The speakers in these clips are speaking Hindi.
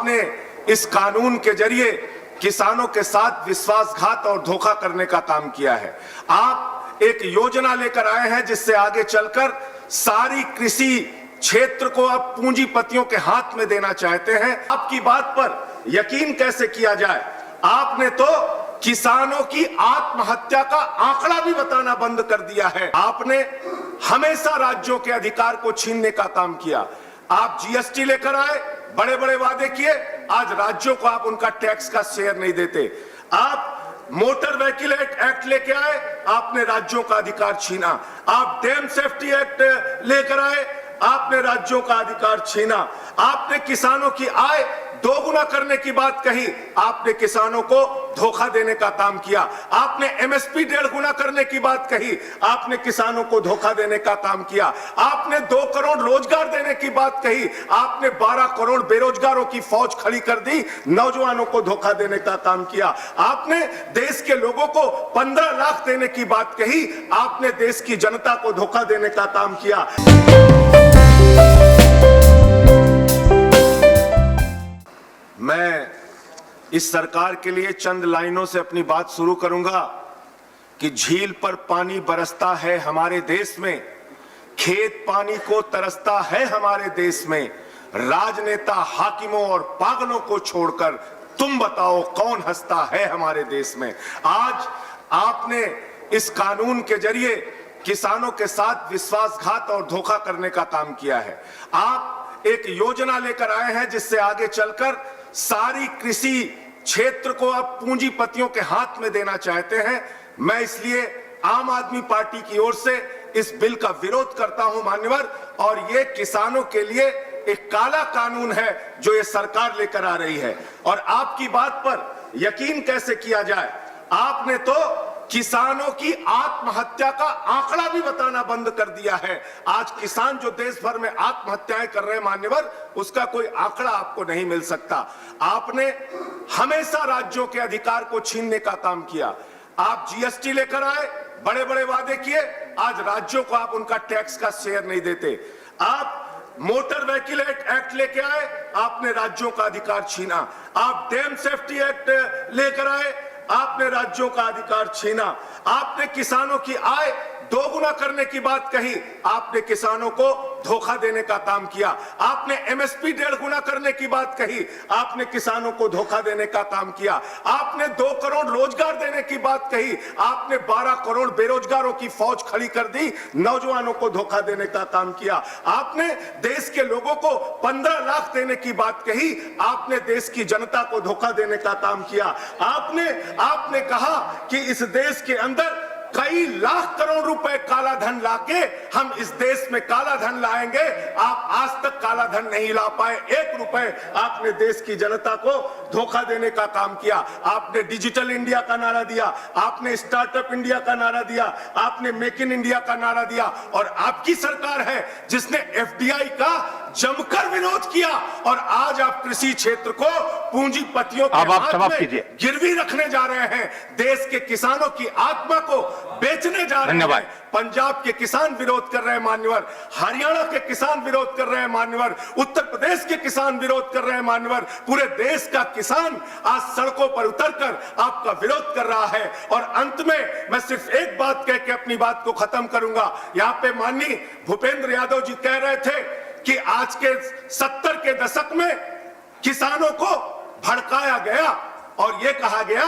आपने इस कानून के जरिए किसानों के साथ विश्वासघात और धोखा करने का काम किया है। आप एक योजना लेकर आए हैं जिससे आगे चलकर सारी कृषि क्षेत्र को अब पूंजीपतियों के हाथ में देना चाहते हैं। आपकी बात पर यकीन कैसे किया जाए? आपने तो किसानों की आत्महत्या का आंकड़ा भी बताना बंद कर दिया है। आपने हमेशा राज्यों के अधिकार को छीनने का काम किया। आप जीएसटी लेकर आए, बड़े बड़े वादे किए, आज राज्यों को आप उनका टैक्स का शेयर नहीं देते। आप मोटर व्हीकल एक्ट लेके आए, आपने राज्यों का अधिकार छीना। आप डैम सेफ्टी एक्ट लेकर आए, आपने राज्यों का अधिकार छीना। आपने किसानों की आय दोगुना करने की बात कही, आपने किसानों को धोखा देने का काम किया। आपने एमएसपी 1.5 गुना करने की बात कही, आपने किसानों को धोखा देने का काम किया। आपने 2 करोड़ रोजगार देने की बात कही, आपने 12 करोड़ बेरोजगारों की फौज खड़ी कर दी, नौजवानों को धोखा देने का काम किया। आपने देश के लोगों को 15 लाख देने की बात कही, आपने देश की जनता को धोखा देने का काम किया। मैं इस सरकार के लिए चंद लाइनों से अपनी बात शुरू करूंगा कि झील पर पानी बरसता है हमारे देश में, खेत पानी को तरसता है हमारे देश में, राजनेता हाकिमों और पागलों को छोड़कर तुम बताओ कौन हंसता है हमारे देश में। आज आपने इस कानून के जरिए किसानों के साथ विश्वासघात और धोखा करने का काम किया है। आप एक योजना लेकर आए हैं जिससे आगे चलकर सारी कृषि क्षेत्र को अब पूंजीपतियों के हाथ में देना चाहते हैं। मैं इसलिए आम आदमी पार्टी की ओर से इस बिल का विरोध करता हूं मान्यवर, और ये किसानों के लिए एक काला कानून है जो ये सरकार लेकर आ रही है। और आपकी बात पर यकीन कैसे किया जाए? आपने तो किसानों की आत्महत्या का आंकड़ा भी बताना बंद कर दिया है। आज किसान जो देश भर में आत्महत्याएं कर रहे हैं मान्यवर, उसका कोई आंकड़ा आपको नहीं मिल सकता। आपने हमेशा राज्यों के अधिकार को छीनने का काम किया। आप जीएसटी लेकर आए, बड़े बड़े वादे किए, आज राज्यों को आप उनका टैक्स का शेयर नहीं देते। आप मोटर व्हीकल एक्ट लेके आए, आपने राज्यों का अधिकार छीना। आप डैम सेफ्टी एक्ट लेकर आए, आपने राज्यों का अधिकार छीना। आपने किसानों की आय दोगुना करने की बात कही, आपने किसानों को धोखा देने का काम किया। आपने एमएसपी 1.5 गुना करने की बात कही, आपने किसानों को धोखा देने का काम किया। आपने 2 करोड़ रोजगार देने की बात कही, आपने 12 करोड़ बेरोजगारों की फौज खड़ी कर दी, नौजवानों को धोखा देने का काम किया। आपने देश के लोगों को 15 लाख देने की बात कही, आपने देश की जनता को धोखा देने का काम किया। आपने कहा कि इस देश के अंदर कई लाख करोड़ रुपए काला धन लाके हम इस देश में काला धन लाएंगे। आप आज तक काला धन नहीं ला पाए, 1 रुपए आपने देश की जनता को धोखा देने का काम किया। आपने डिजिटल इंडिया का नारा दिया, आपने स्टार्टअप इंडिया का नारा दिया, आपने मेक इन इंडिया का नारा दिया, और आपकी सरकार है जिसने एफडीआई का जमकर विरोध किया। और आज आप कृषि क्षेत्र को पूंजीपतियों के हाथ में गिरवी रखने जा रहे हैं, देश के किसानों की आत्मा को बेचने जा रहे हैं। पंजाब के किसान विरोध कर रहे हैं मान्यवर, हरियाणा के किसान विरोध कर रहे हैं मान्यवर, उत्तर प्रदेश के किसान विरोध कर रहे हैं मान्यवर, पूरे देश का किसान आज सड़कों पर उतरकर आपका विरोध कर रहा है। और अंत में मैं सिर्फ एक बात कह के अपनी बात को खत्म करूंगा। यहाँ पे माननीय भूपेंद्र यादव जी कह रहे थे कि आज के 70 के दशक में किसानों को भड़काया गया और यह कहा गया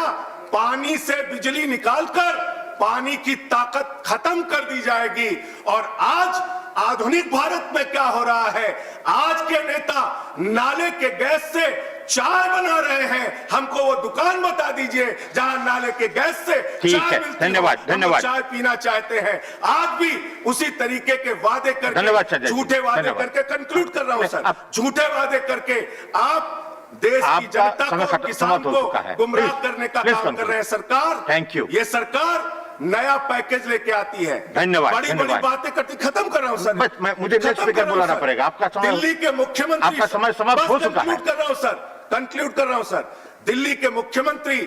पानी से बिजली निकालकर पानी की ताकत खत्म कर दी जाएगी। और आज आधुनिक भारत में क्या हो रहा है? आज के नेता नाले के गैस से चाय बना रहे हैं। हमको वो दुकान बता दीजिए जहां नाले के गैस से चाय मिलती है। धन्यवाद। चाय पीना चाहते हैं। आज भी उसी तरीके के वादे करके, झूठे वादे करके, कंक्लूड कर रहा हूं सर, झूठे वादे करके आप देश की जनता को, किसान को गुमराह करने का काम कर रहे हैं। सरकार, थैंक यू, ये सरकार नया पैकेज लेके आती है। धन्यवाद। बड़ी बातें करती, खत्म कर रहा हूं सर। मुझे नेक्स्ट स्पीकर बुलाना पड़ेगा। आपका समय, दिल्ली के मुख्यमंत्री, आपका समय समाप्त हो चुका है। कर रहा हूं सर, कंक्लूड कर रहा हूं सर। दिल्ली के मुख्यमंत्री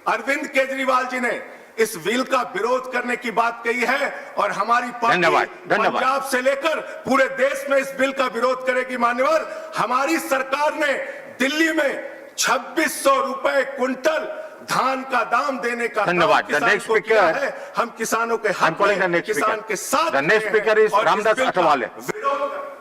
अरविंद केजरीवाल जी ने इस बिल का विरोध करने की बात कही है और हमारी पार्टी धन्यवाद, धन्यवाद। पंजाब से लेकर पूरे देश में इस बिल का विरोध करेगी। मान्यवर, हमारी सरकार ने दिल्ली में 2600 रुपए क्विंटल धान का दाम देने का धन्यवाद। काम The next किसान को किया speaker- है। हम किसानों के I'm हक calling the में, next किसान speaker. के साथ The next हैं speaker is और इस रामदास बिल का अठावले। विरोध करते हैं।